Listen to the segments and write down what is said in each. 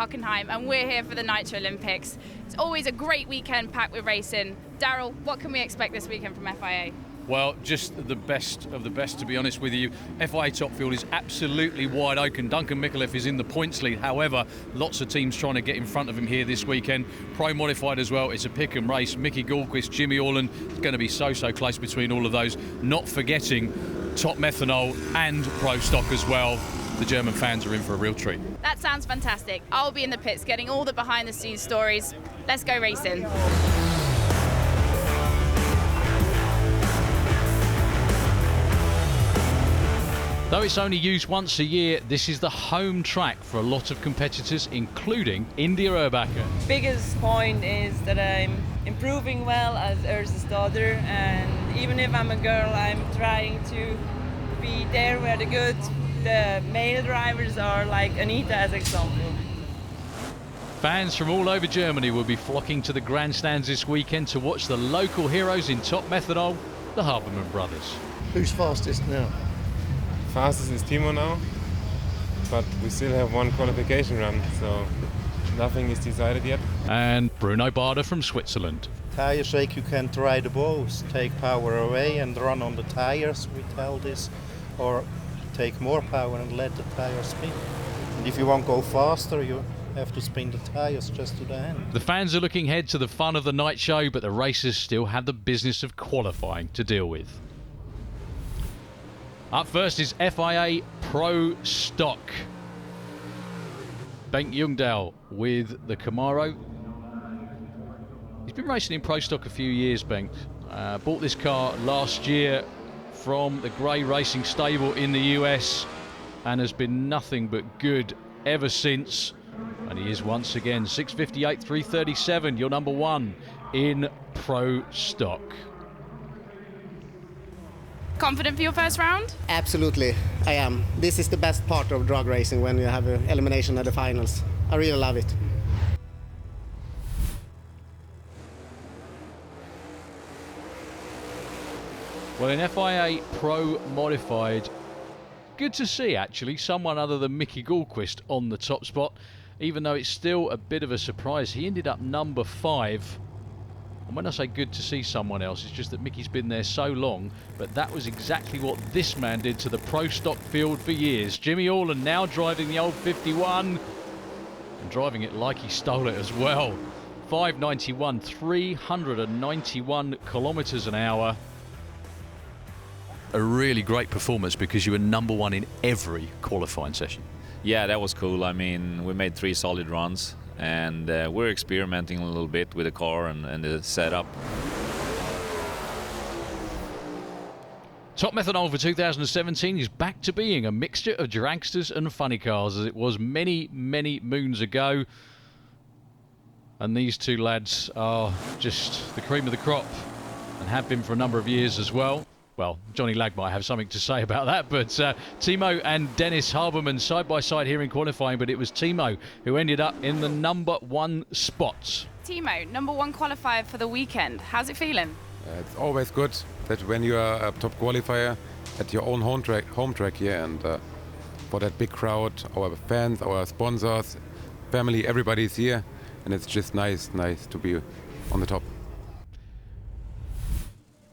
Hockenheim, and we're here for the NitrOlympX. It's always a great weekend packed with racing. Daryl, what can we expect this weekend from FIA? Well, just the best of the best, to be honest with you. FIA Top Field is absolutely wide open. Duncan Micallef is in the points lead. However, lots of teams trying to get in front of him here this weekend. Pro Modified as well. It's a pick and race. Mickey Gallquist, Jimmy Orland. It's going to be so close between all of those. Not forgetting Top Methanol and Pro Stock as well. The German fans are in for a real treat. That sounds fantastic. I'll be in the pits getting all the behind the scenes stories. Let's go racing. Though it's only used once a year, this is the home track for a lot of competitors, including India Urbacher. Biggest point is that I'm improving well as Ursa's daughter, and even if I'm a girl, I'm trying to be there where the male drivers are, like Anita as example. Fans from all over Germany will be flocking to the grandstands this weekend to watch the local heroes in Top Methanol, the Habermann brothers. Who's fastest now? Fastest is Timo now, but we still have one qualification run, so nothing is decided yet. And Bruno Bader from Switzerland. Tire shake, you can try the both. Take power away and run on the tires, we tell this, or take more power and let the tires spin. And if you want to go faster, you have to spin the tires just to the end. The fans are looking ahead to the fun of the night show, but the racers still have the business of qualifying to deal with. Up first is FIA Pro Stock. Bengt Jungdahl with the Camaro. He's been racing in Pro Stock a few years, Bengt. Bought this car last year from the Gray Racing stable in the US and has been nothing but good ever since. And he is once again 658, 337, your number one in Pro Stock. Confident for your first round? Absolutely, I am. This is the best part of drag racing, when you have an elimination at the finals. I really love it. Well, in FIA Pro Modified, good to see actually someone other than Mickey Gallquist on the top spot, even though it's still a bit of a surprise. He ended up number 5. And when I say good to see someone else, it's just that Mickey's been there so long, but that was exactly what this man did to the Pro Stock field for years. Jimmy Orland now driving the old 51 and driving it like he stole it as well. 591, 391 kilometers an hour. A really great performance because you were number one in every qualifying session. Yeah, that was cool. I mean, we made 3 solid runs. And we're experimenting a little bit with the car and the setup. Top Methanol for 2017 is back to being a mixture of dragsters and funny cars, as it was many moons ago. And these two lads are just the cream of the crop and have been for a number of years as well. Well, Johnny Lag might have something to say about that, but Timo and Dennis Habermann side by side here in qualifying, but it was Timo who ended up in the number 1 spot. Timo, number 1 qualifier for the weekend. How's it feeling? It's always good that when you are a top qualifier at your own home track here, and for that big crowd, our fans, our sponsors, family, everybody's here, and it's just nice to be on the top.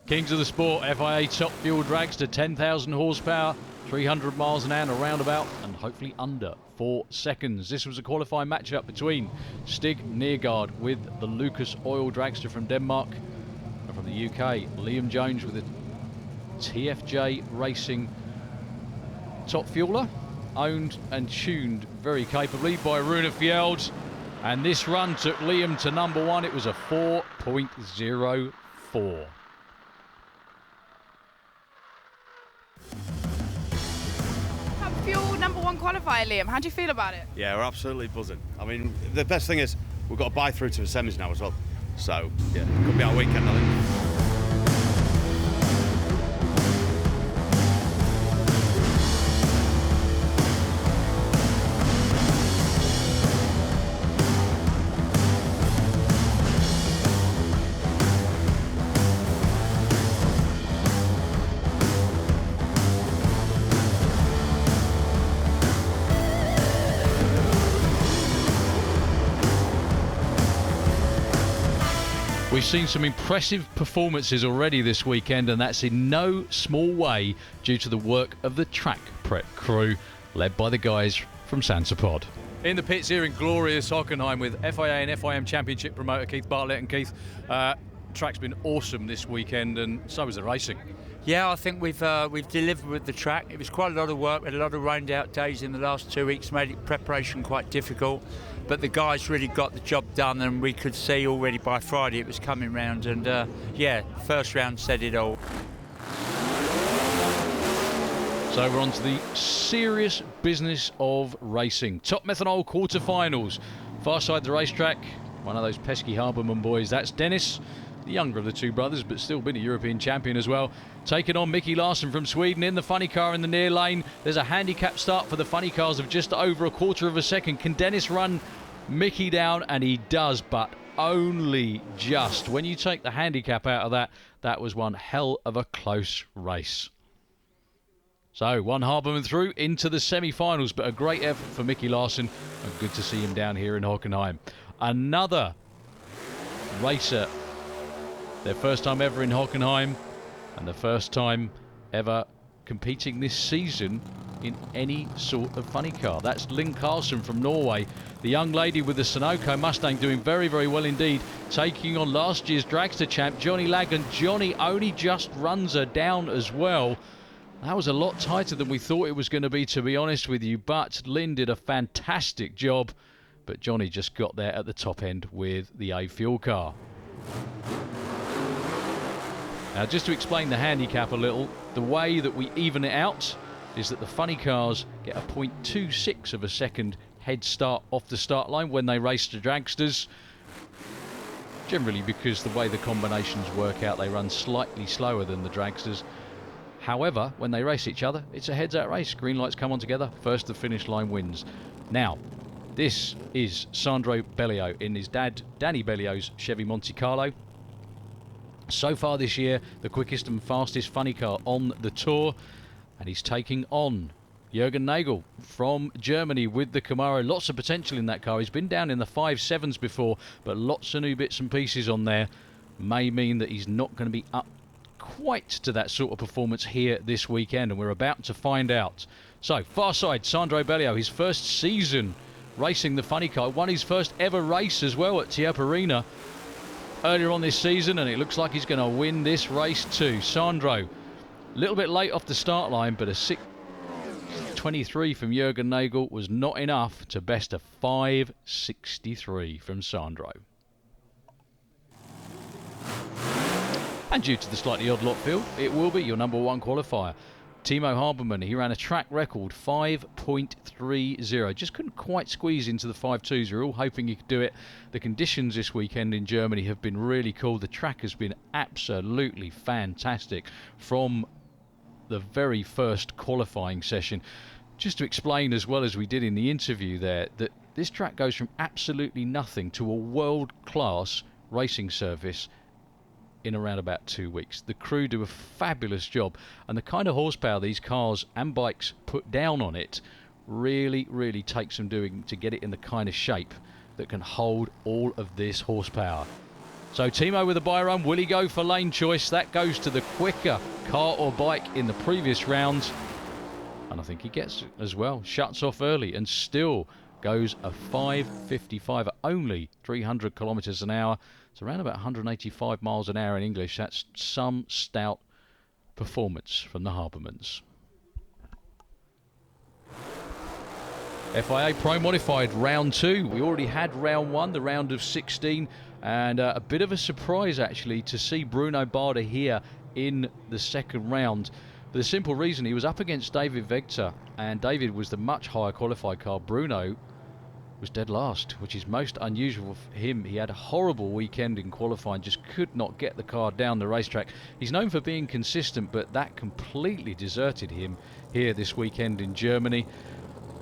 Kings of the sport, FIA Top Fuel Dragster, 10,000 horsepower, 300 miles an hour, roundabout, and hopefully under 4 seconds. This was a qualifying matchup between Stig Neergaard with the Lucas Oil Dragster from Denmark, and from the UK, Liam Jones with the TFJ Racing Top Fueler, owned and tuned very capably by Rune Fjeld. And this run took Liam to number 1. It was a 4.04. Your number 1 qualifier, Liam. How do you feel about it? Yeah, we're absolutely buzzing. I mean, the best thing is we've got to buy through to the semis now as well. So, yeah, it could be our weekend, I think. We've seen some impressive performances already this weekend, and that's in no small way due to the work of the track prep crew, led by the guys from Sansapod. In the pits here in glorious Hockenheim with FIA and FIM Championship promoter Keith Bartlett. And Keith, track's been awesome this weekend, and so was the racing. Yeah, I think we've delivered with the track. It was quite a lot of work. We had a lot of rained out days in the last 2 weeks, made it preparation quite difficult. But the guys really got the job done, and we could see already by Friday it was coming round. And yeah, first round said it all. So we're on to the serious business of racing. Top Methanol quarterfinals. Far side of the racetrack, one of those pesky Harbourman boys. That's Dennis, the younger of the two brothers, but still been a European champion as well. Taking on Mickey Larsson from Sweden in the funny car in the near lane. There's a handicap start for the funny cars of just over a quarter of a second. Can Dennis run Mickey down? And he does, but only just. When you take the handicap out of that, that was one hell of a close race. So one Harbourman through into the semi-finals, but a great effort for Mickey Larsson, and good to see him down here in Hockenheim. Another racer, their first time ever in Hockenheim, and the first time ever competing this season in any sort of funny car. That's Lynn Carlson from Norway, the young lady with the Sunoco Mustang, doing very, very well indeed, taking on last year's dragster champ Johnny Lag, and Johnny only just runs her down as well. That was a lot tighter than we thought it was going to be, to be honest with you, but Lynn did a fantastic job, but Johnny just got there at the top end with the A fuel car. Now, just to explain the handicap a little, the way that we even it out is that the funny cars get a 0.26 of a second head start off the start line when they race the dragsters. Generally because the way the combinations work out, they run slightly slower than the dragsters. However, when they race each other, it's a heads-out race. Green lights come on together, first the finish line wins. Now, this is Sandro Bellio in his dad, Danny Bellio's Chevy Monte Carlo. So far this year, the quickest and fastest funny car on the tour, and he's taking on Jürgen Nagel from Germany with the Camaro. Lots of potential in that car. He's been down in the 5.7s before, but lots of new bits and pieces on there. May mean that he's not going to be up quite to that sort of performance here this weekend, and we're about to find out. So, far side, Sandro Bellio, his first season racing the funny car, won his first ever race as well at Tierp Arena earlier on this season, and it looks like he's going to win this race too. Sandro, a little bit late off the start line, but a 6.23 from Jürgen Nagel was not enough to best a 5.63 from Sandro. And due to the slightly odd lot field, it will be your number one qualifier. Timo Harbourman, he ran a track record 5.30. Just couldn't quite squeeze into the 5.2s. We're all hoping he could do it. The conditions this weekend in Germany have been really cool. The track has been absolutely fantastic from the very first qualifying session. Just to explain, as well as we did in the interview there, that this track goes from absolutely nothing to a world-class racing service in around about 2 weeks. The crew do a fabulous job, and the kind of horsepower these cars and bikes put down on it really, really takes some doing to get it in the kind of shape that can hold all of this horsepower. So Timo with a buy run. Will he go for lane choice? That goes to the quicker car or bike in the previous round, and I think he gets it as well. Shuts off early and still goes a 5.55 at only 300 kilometers an hour. It's around about 185 miles an hour in English. That's some stout performance from the Harbourmans. FIA Pro Modified round 2. We already had round 1, the round of 16, and a bit of a surprise actually to see Bruno Barda here in the second round. For the simple reason he was up against David Vegter, and David was the much higher qualified car. Bruno was dead last, which is most unusual for him. He had a horrible weekend in qualifying, just could not get the car down the racetrack. He's known for being consistent, but that completely deserted him here this weekend in Germany.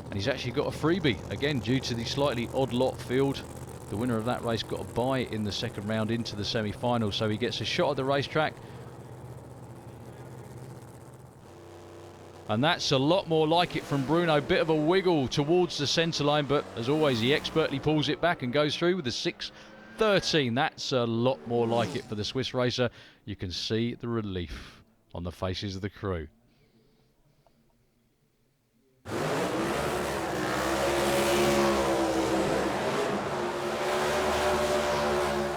And he's actually got a freebie, again, due to the slightly odd lot field. The winner of that race got a bye in the second round into the semi-final, so he gets a shot at the racetrack. And that's a lot more like it from Bruno. Bit of a wiggle towards the centre line, but as always, he expertly pulls it back and goes through with a 13. That's a lot more like it for the Swiss racer. You can see the relief on the faces of the crew.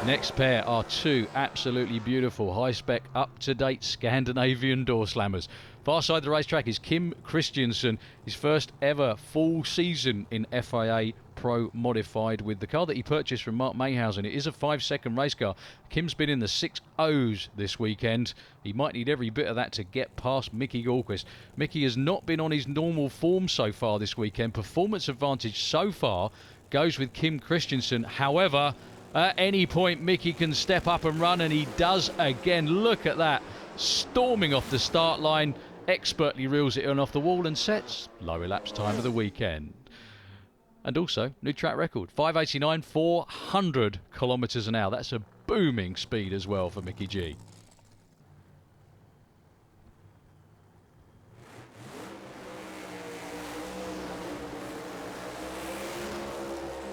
Next pair are two absolutely beautiful, high-spec, up-to-date Scandinavian door slammers. Far side of the racetrack is Kim Christiansen, his first ever full season in FIA Pro Modified with the car that he purchased from Mark Mayhausen. It is a 5-second race car. Kim's been in the 6.0s this weekend. He might need every bit of that to get past Mickey Gallquist. Mickey has not been on his normal form so far this weekend. Performance advantage so far goes with Kim Christiansen. However, at any point, Mickey can step up and run, and he does again. Look at that. Storming off the start line, expertly reels it in off the wall and sets low elapsed time of the weekend. And also, new track record, 589, 400 kilometres an hour. That's a booming speed as well for Mickey G.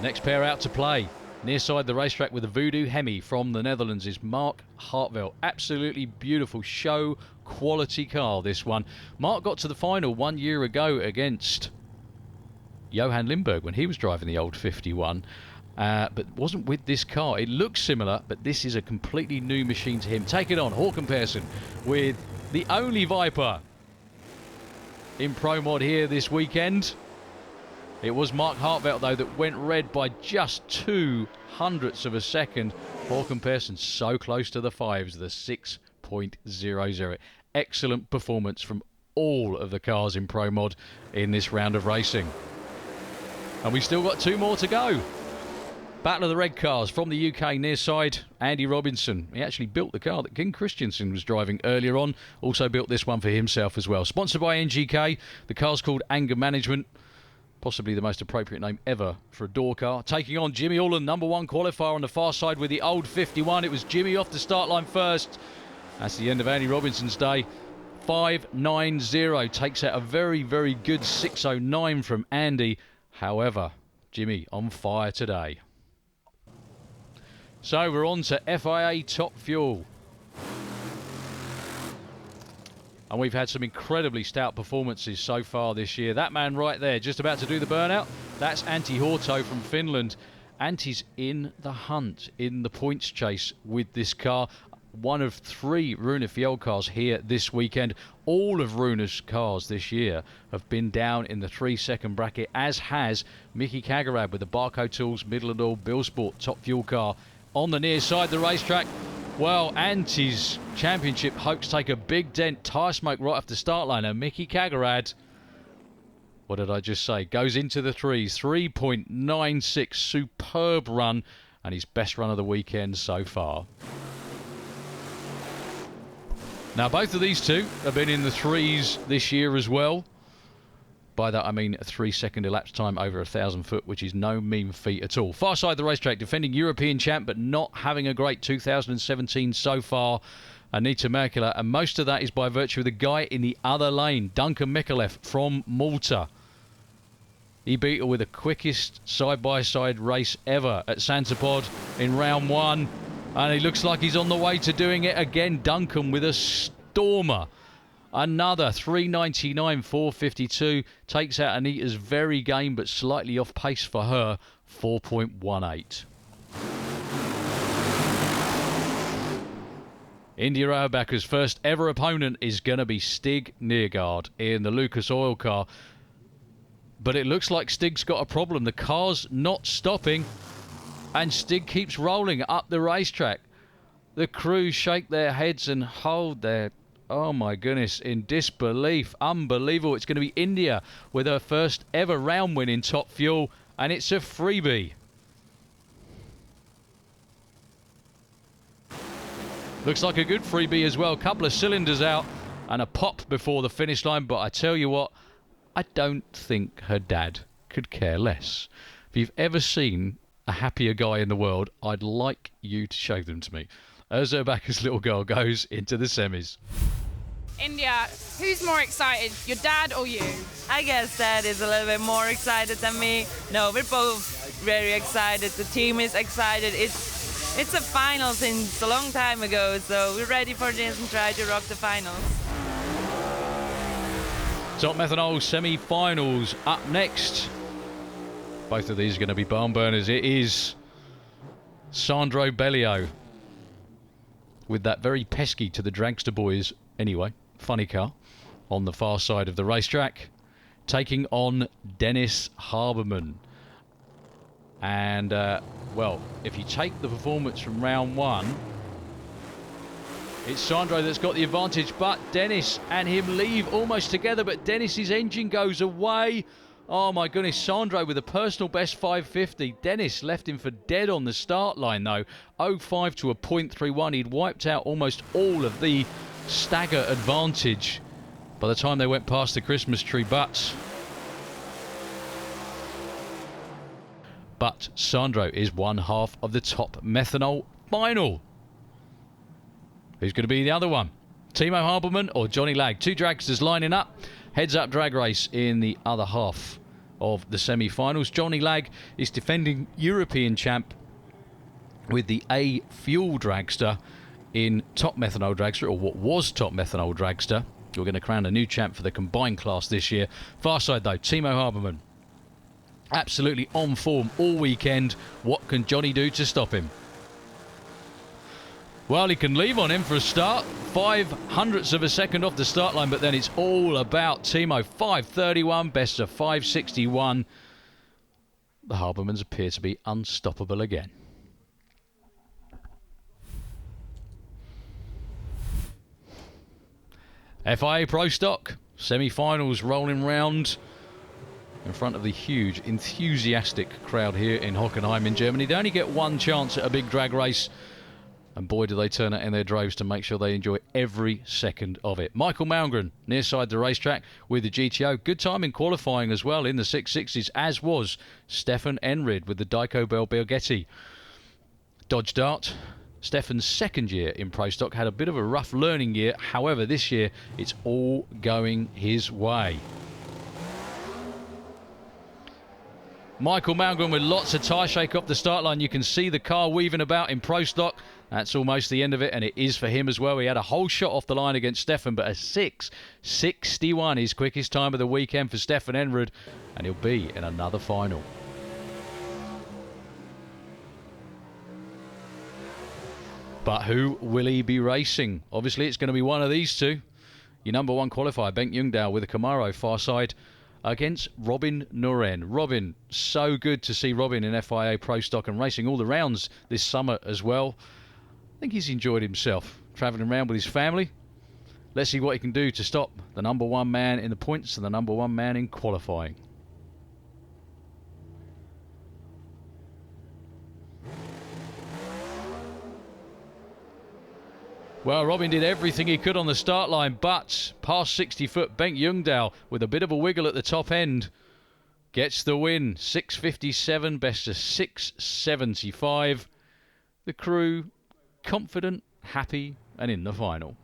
Next pair out to play. Near side the racetrack with the Voodoo Hemi from the Netherlands is Mark Hartveld. Absolutely beautiful show quality car, this one. Mark got to the final 1 year ago against Johan Lindberg when he was driving the old 51, but wasn't with this car. It looks similar, but this is a completely new machine to him. Take it on, Hockenheimring with the only Viper in Pro Mod here this weekend. It was Mark Hartveld, though, that went red by just 0.02 of a second. Hockenheimring so close to the fives, the 6.00. Excellent performance from all of the cars in Pro Mod in this round of racing. And we still got two more to go. Battle of the Red Cars from the UK near side, Andy Robinson. He actually built the car that Kim Christiansen was driving earlier on. Also built this one for himself as well. Sponsored by NGK. The car's called Anger Management. Possibly the most appropriate name ever for a door car. Taking on Jimmy Allen, #1 qualifier on the far side with the old 51. It was Jimmy off the start line first. That's the end of Andy Robinson's day. 5.90 takes out a very, very good 6.09 from Andy. However, Jimmy on fire today. So we're on to FIA Top Fuel. And we've had some incredibly stout performances so far this year. That man right there, just about to do the burnout, that's Antti Horto from Finland. Antti's in the hunt, in the points chase with this car. One of 3 Rune Fjeld cars here this weekend. All of Rune's cars this year have been down in the 3-second bracket, as has Mickey Kagarad with the Barco Tools Midland Oil Billsport Top Fuel car. On the near side of the racetrack, well, Antti's championship hopes take a big dent. Tyre smoke right off the start line. And Mickey Kagarad, what did I just say? Goes into the threes. 3.96. Superb run. And his best run of the weekend so far. Now, both of these two have been in the threes this year as well. By that I mean a 3-second elapsed time over 1,000 foot, which is no mean feat at all. Far side of the racetrack, defending European champ, but not having a great 2017 so far, Anita Merkula, and most of that is by virtue of the guy in the other lane, Duncan Mikulev from Malta. He beat her with the quickest side-by-side race ever at Santapod in round 1, and he looks like he's on the way to doing it again. Duncan with a stormer. Another 3.99, 4.52 takes out Anita's very game, but slightly off pace for her, 4.18. India Auerbach's first ever opponent is going to be Stig Neergaard in the Lucas Oil car. But it looks like Stig's got a problem. The car's not stopping, and Stig keeps rolling up the racetrack. The crew shake their heads and hold their... oh my goodness, in disbelief. Unbelievable. It's going to be India with her first ever round win in Top Fuel, and it's a freebie. Looks like a good freebie as well. Couple of cylinders out and a pop before the finish line, but I tell you what, I don't think her dad could care less. If you've ever seen a happier guy in the world, I'd like you to show them to me. Auerbach's little girl goes into the semis. India, who's more excited, your dad or you? I guess Dad is a little bit more excited than me. No, we're both very excited. The team is excited. It's It's a final since a long time ago, so we're ready for this and try to rock the finals. Top Methanol semi-finals up next. Both of these are going to be barn burners. It is Sandro Bellio with that very pesky to the dragster boys, anyway, funny car, on the far side of the racetrack, taking on Dennis Habermann. And, well, if you take the performance from round one, it's Sandro that's got the advantage, but Dennis and him leave almost together, but Dennis's engine goes away. Oh my goodness, Sandro with a personal best 550. Dennis left him for dead on the start line though. 0.5 to a 0.31. He'd wiped out almost all of the stagger advantage by the time they went past the Christmas tree. But Sandro is one half of the top Methanol final. Who's going to be the other one? Timo Habermann or Johnny Lag? Two dragsters lining up. Heads-up drag race in the other half of the semi-finals. Johnny Lag is defending European champ with the A Fuel dragster in Top Methanol dragster, or what was Top Methanol dragster. We're going to crown a new champ for the combined class this year. Far side though, Timo Habermann. Absolutely on form all weekend. What can Johnny do to stop him? Well, he can leave on him for a start. 0.05 of a second off the start line, but then it's all about Timo. 5.31, best of 5.61. The Habermanns appear to be unstoppable again. FIA Pro Stock semi-finals rolling round in front of the huge, enthusiastic crowd here in Hockenheim in Germany. They only get one chance at a big drag race. And boy, do they turn out in their droves to make sure they enjoy every second of it. Michael Malmgren, near side the racetrack with the GTO. Good time in qualifying as well in the 660s, as was Stefan Enrid with the Dyco Belghetti Dodge Dart. Stefan's second year in Pro Stock had a bit of a rough learning year. However, this year, it's all going his way. Michael Malmgren with lots of tyre shake off the start line. You can see the car weaving about in Pro Stock. That's almost the end of it, and it is for him as well. He had a whole shot off the line against Stefan, but a 6.61, his quickest time of the weekend for Stefan Enrid, and he'll be in another final. But who will he be racing? Obviously, it's going to be one of these two. Your number one qualifier, Bengt Jungdahl with a Camaro far side, against Robin Noren. Robin, so good to see Robin in FIA Pro Stock and racing all the rounds this summer as well. I think he's enjoyed himself, travelling around with his family. Let's see what he can do to stop the number one man in the points and the number one man in qualifying. Well, Robin did everything he could on the start line, but past 60 foot, Bengt Jungdahl with a bit of a wiggle at the top end gets the win. 6.57, best of 6.75. The crew confident, happy, and in the final.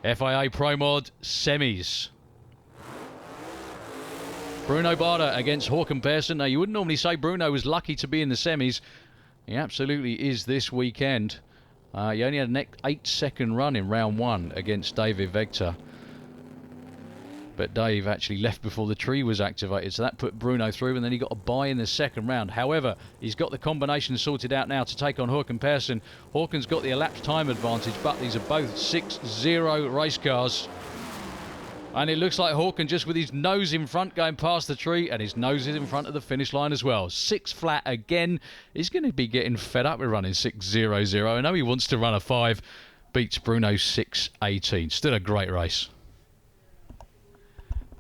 FIA Pro Mod semis. Bruno Barda against Håkan Persson. Now, you wouldn't normally say Bruno was lucky to be in the semis. He absolutely is this weekend. He only had an 8-second run in round one against David Vector. But Dave actually left before the tree was activated, so that put Bruno through, and then he got a bye in the second round. However, he's got the combination sorted out now to take on Håkan Persson. Håkan's got the elapsed time advantage, but these are both 6.0 race cars. And it looks like Håkan just with his nose in front going past the tree, and his nose is in front of the finish line as well. 6 flat again. He's going to be getting fed up with running 6.00. I know he wants to run a 5. Beats Bruno 6.18. Still a great race.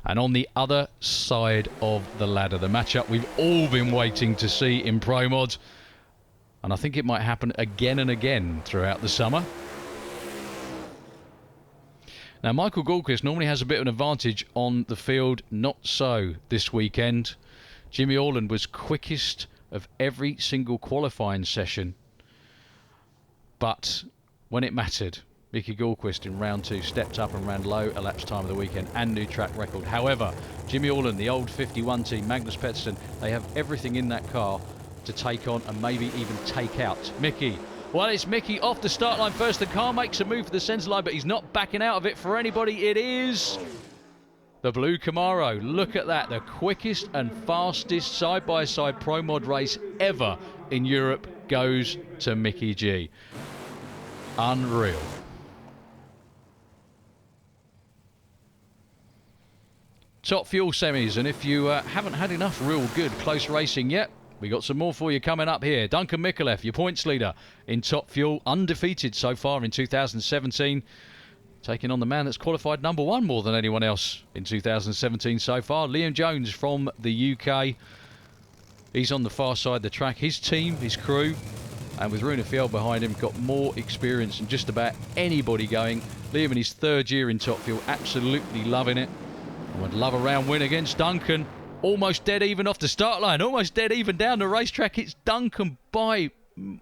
And on the other side of the ladder, the matchup we've all been waiting to see in Pro Mod. And I think it might happen again and again throughout the summer. Now, Michael Goldquist normally has a bit of an advantage on the field. Not so this weekend. Jimmy Orland was quickest of every single qualifying session. But when it mattered, Mickey Gallquist in round 2 stepped up and ran low, elapsed time of the weekend and new track record. However, Jimmy Orland, the old 51 team, Magnus Pettersson, they have everything in that car to take on and maybe even take out Mickey. Well, it's Mickey off the start line first. The car makes a move for the centre line, but he's not backing out of it for anybody. It is the blue Camaro. Look at that, the quickest and fastest side-by-side Pro Mod race ever in Europe goes to Mickey G. Unreal. Top Fuel semis, and if you haven't had enough real good close racing yet, we got some more for you coming up here. Duncan Micallef, your points leader in Top Fuel, undefeated so far in 2017, taking on the man that's qualified number 1 more than anyone else in 2017 so far, Liam Jones from the UK. He's on the far side of the track. His team, his crew, and with Rune Fjell behind him, got more experience than just about anybody going. Liam in his 3rd year in Top Fuel, absolutely loving it. I would love a round win against Duncan. Almost dead even off the start line, almost dead even down the racetrack. It's Duncan by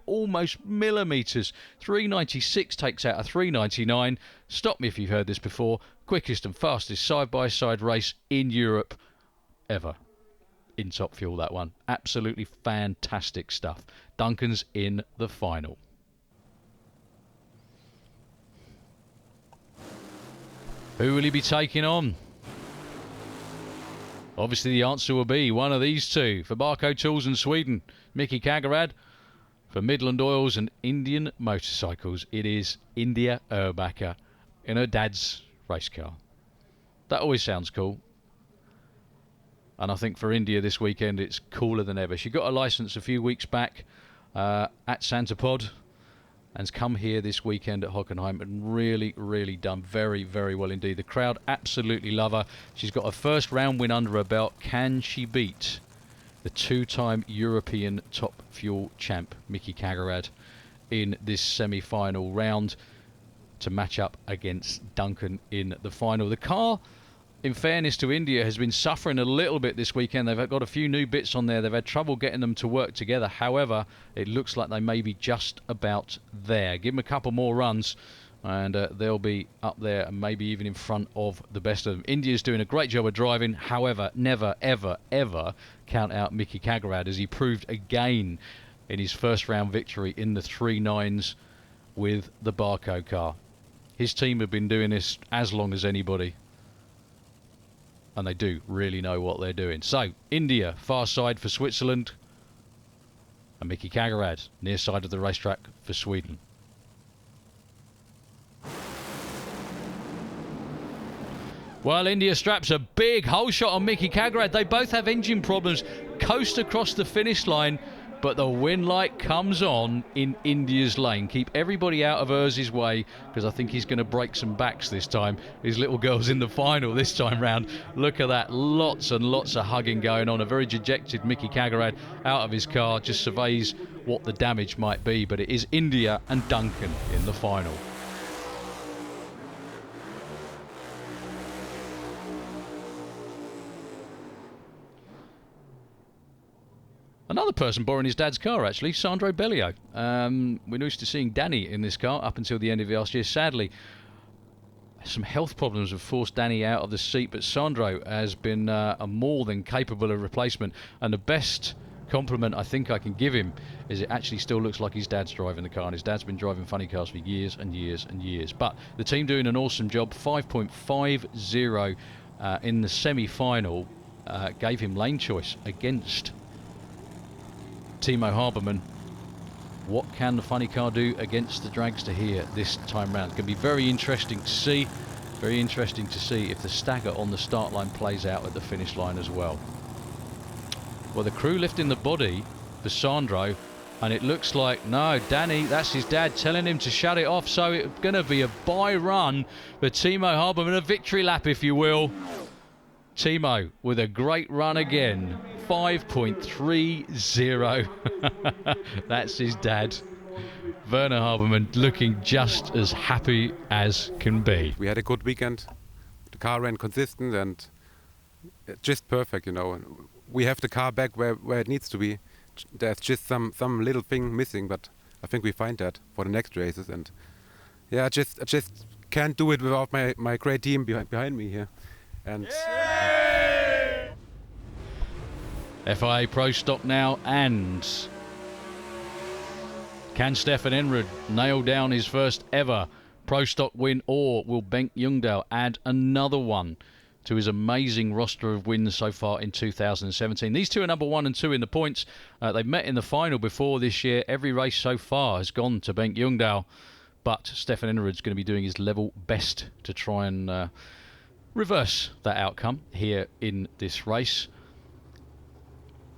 almost millimetres. 396 takes out a 399. Stop me if you've heard this before. Quickest and fastest side-by-side race in Europe ever. In Top Fuel, that one. Absolutely fantastic stuff. Duncan's in the final. Who will he be taking on? Obviously the answer will be one of these two. For Barco Tools in Sweden, Mickey Kagerad. For Midland Oils and Indian Motorcycles, it is India Urbacher in her dad's race car. That always sounds cool. And I think for India this weekend it's cooler than ever. She got a licence a few weeks back at Santa Pod and has come here this weekend at Hockenheim and really done very well indeed. The crowd absolutely love her. She's got a first round win under her belt. Can she beat the 2-time European Top Fuel champ Mickey Kagerad in this semi-final round to match up against Duncan in the final? The car, in fairness to India, has been suffering a little bit this weekend. They've got a few new bits on there. They've had trouble getting them to work together. However, it looks like they may be just about there. Give them a couple more runs and they'll be up there and maybe even in front of the best of them. India's doing a great job of driving. However, never, ever count out Mickey Kagerad, as he proved again in his first round victory in the 3.9s with the Barco car. His team have been doing this as long as anybody, and they do really know what they're doing. So, India, far side for Switzerland, and Mickey Kagerad, near side of the racetrack for Sweden. Well, India straps a big hole shot on Mickey Kagerad. They both have engine problems. Coast across the finish line, but the win light comes on in India's lane. Keep everybody out of Urz's way, because I think he's going to break some backs this time. His little girl's in the final this time round. Look at that, lots and lots of hugging going on. A very dejected Mickey Kagerad out of his car, just surveys what the damage might be, but it is India and Duncan in the final. Another person borrowing his dad's car, actually, Sandro Bellio. We're used to seeing Danny in this car up until the end of last year. Sadly, some health problems have forced Danny out of the seat, but Sandro has been a more than capable of replacement. And the best compliment I think I can give him is it actually still looks like his dad's driving the car, and his dad's been driving funny cars for years and years and years. But the team doing an awesome job. 5.50 in the semi-final gave him lane choice against Timo Habermann. What can the funny car do against the dragster here this time round? It's going to be very interesting to see. Very interesting to see if the stagger on the start line plays out at the finish line as well. Well, the crew lifting the body for Sandro, and it looks like, no, Danny, that's his dad telling him to shut it off. So it's going to be a bye run for Timo Habermann, a victory lap, if you will. Timo with a great run again. 5.30. That's his dad. Werner Habermann looking just as happy as can be. We had a good weekend. The car ran consistent and just perfect, you know. We have the car back where it needs to be. There's just some little thing missing, but I think we find that for the next races. And Yeah, I just can't do it without my great team behind me here. And FIA Pro Stock now, and can Stefan Enrud nail down his first ever Pro Stock win, or will Bengt Ljungdahl add another one to his amazing roster of wins so far in 2017? These two are number 1 and 2 in the points. They've met in the final before this year. Every race so far has gone to Bengt Ljungdahl, but Stefan Enrud's going to be doing his level best to try and reverse that outcome here in this race.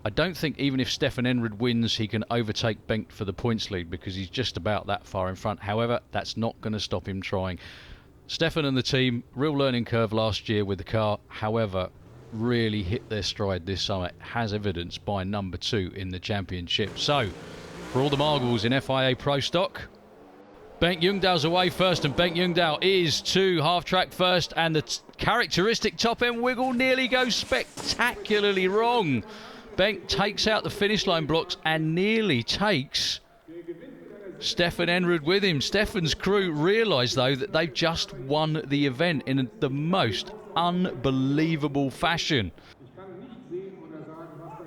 I don't think even if Stefan Enrud wins, he can overtake Bengt for the points lead, because he's just about that far in front. However, that's not going to stop him trying. Stefan and the team, real learning curve last year with the car. However, really hit their stride this summer, has evidence by number 2 in the championship. So, for all the marbles in FIA Pro Stock, Bengt Ljungdahl's away first, and Bengt Ljungdahl is to half-track first, and the characteristic top-end wiggle nearly goes spectacularly wrong. Bengt takes out the finish line blocks and nearly takes Stefan Enrud with him. Stefan's crew realise, though, that they've just won the event in the most unbelievable fashion.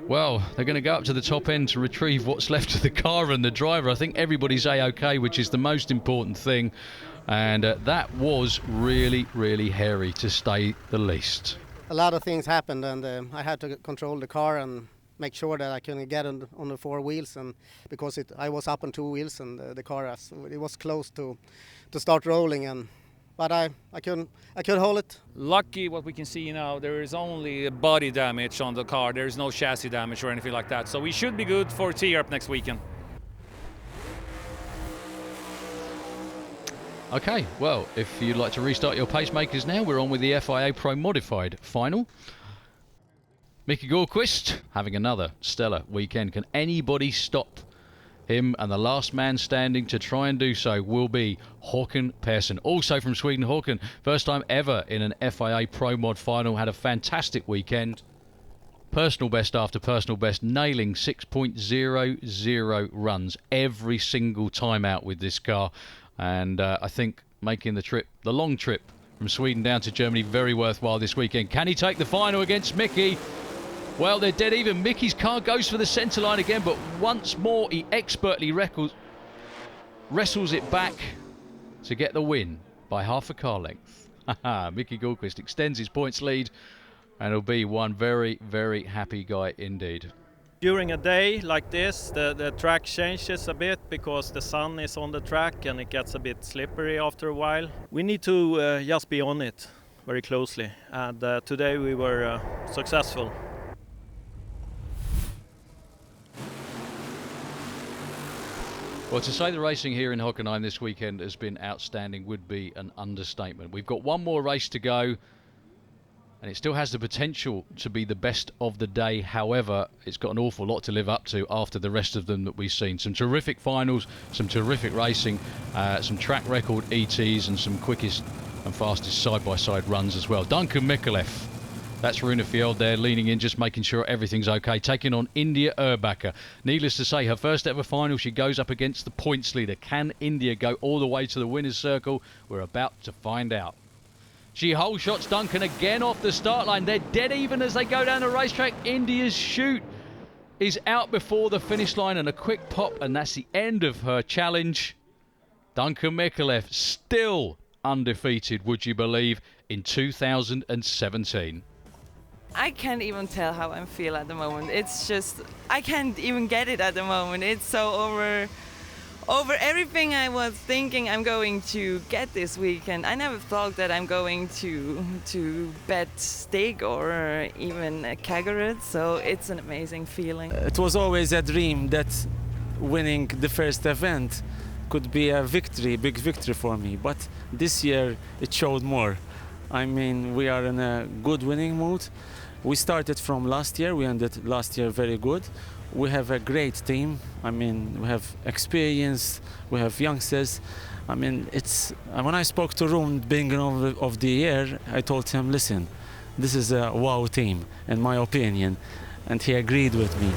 Well, they're going to go up to the top end to retrieve what's left of the car and the driver. I think everybody's A-OK, which is the most important thing. And that was really, really hairy, to say the least. A lot of things happened, and I had to control the car and make sure that I couldn't get on the 4 wheels, and because I was up on 2 wheels, and the car it was close to start rolling, but I could hold it. Lucky what we can see now, there is only body damage on the car. There is no chassis damage or anything like that, so we should be good for T-Europe next weekend. Okay, well, if you'd like to restart your pacemakers now, we're on with the FIA Pro Modified final. Mickey Gallquist having another stellar weekend. Can anybody stop him? And the last man standing to try and do so will be Håkan Persson, also from Sweden. Håkan, first time ever in an FIA Pro Mod final, had a fantastic weekend. Personal best after personal best, nailing 6.00 runs every single time out with this car. And I think making the trip, the long trip from Sweden down to Germany, very worthwhile this weekend. Can he take the final against Mickey? Well, they're dead even. Mickey's car goes for the centre line again, but once more he expertly wrestles it back to get the win by half a car length. Mickey Gallquist extends his points lead, and he'll be one very, very happy guy indeed. During a day like this, the track changes a bit because the sun is on the track and it gets a bit slippery after a while. We need to just be on it very closely, and today we were successful. Well, to say the racing here in Hockenheim this weekend has been outstanding would be an understatement. We've got one more race to go, and it still has the potential to be the best of the day. However, it's got an awful lot to live up to after the rest of them that we've seen. Some terrific finals, some terrific racing, some track record ETs, and some quickest and fastest side-by-side runs as well. Duncan Mikkelef. That's Rune Fjeld there, leaning in, just making sure everything's okay. Taking on India Urbacher. Needless to say, her first ever final, she goes up against the points leader. Can India go all the way to the winner's circle? We're about to find out. She hole shots Duncan again off the start line. They're dead even as they go down the racetrack. India's chute is out before the finish line, and a quick pop, and that's the end of her challenge. Duncan Mikkelef still undefeated, would you believe, in 2017. I can't even tell how I feel at the moment. It's just, I can't even get it at the moment. It's so over everything I was thinking I'm going to get this weekend. I never thought that I'm going to bet Stig or even Kaggerud, so it's an amazing feeling. It was always a dream that winning the first event could be a victory, big victory for me, but this year it showed more. I mean, we are in a good winning mood. We started from last year, we ended last year very good. We have a great team. I mean, we have experience, we have youngsters. I mean, it's when I spoke to Rune beginning of the year, I told him, listen, this is a wow team, in my opinion, and he agreed with me.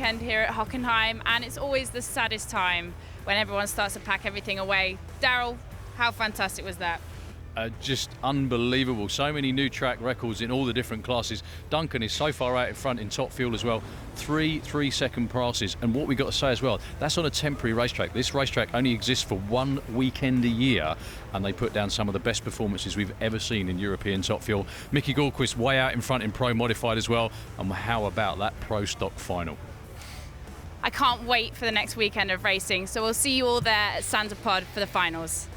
weekend here at Hockenheim, and it's always the saddest time when everyone starts to pack everything away. Daryl, how fantastic was that? Just unbelievable. So many new track records in all the different classes. Duncan is so far out in front in top fuel as well. 3 passes. And what we got to say as well, that's on a temporary racetrack. This racetrack only exists for 1 weekend a year, and they put down some of the best performances we've ever seen in European top fuel. Mickey Gallquist way out in front in Pro Modified as well. And how about that Pro Stock final? I can't wait for the next weekend of racing, so we'll see you all there at Santa Pod for the finals.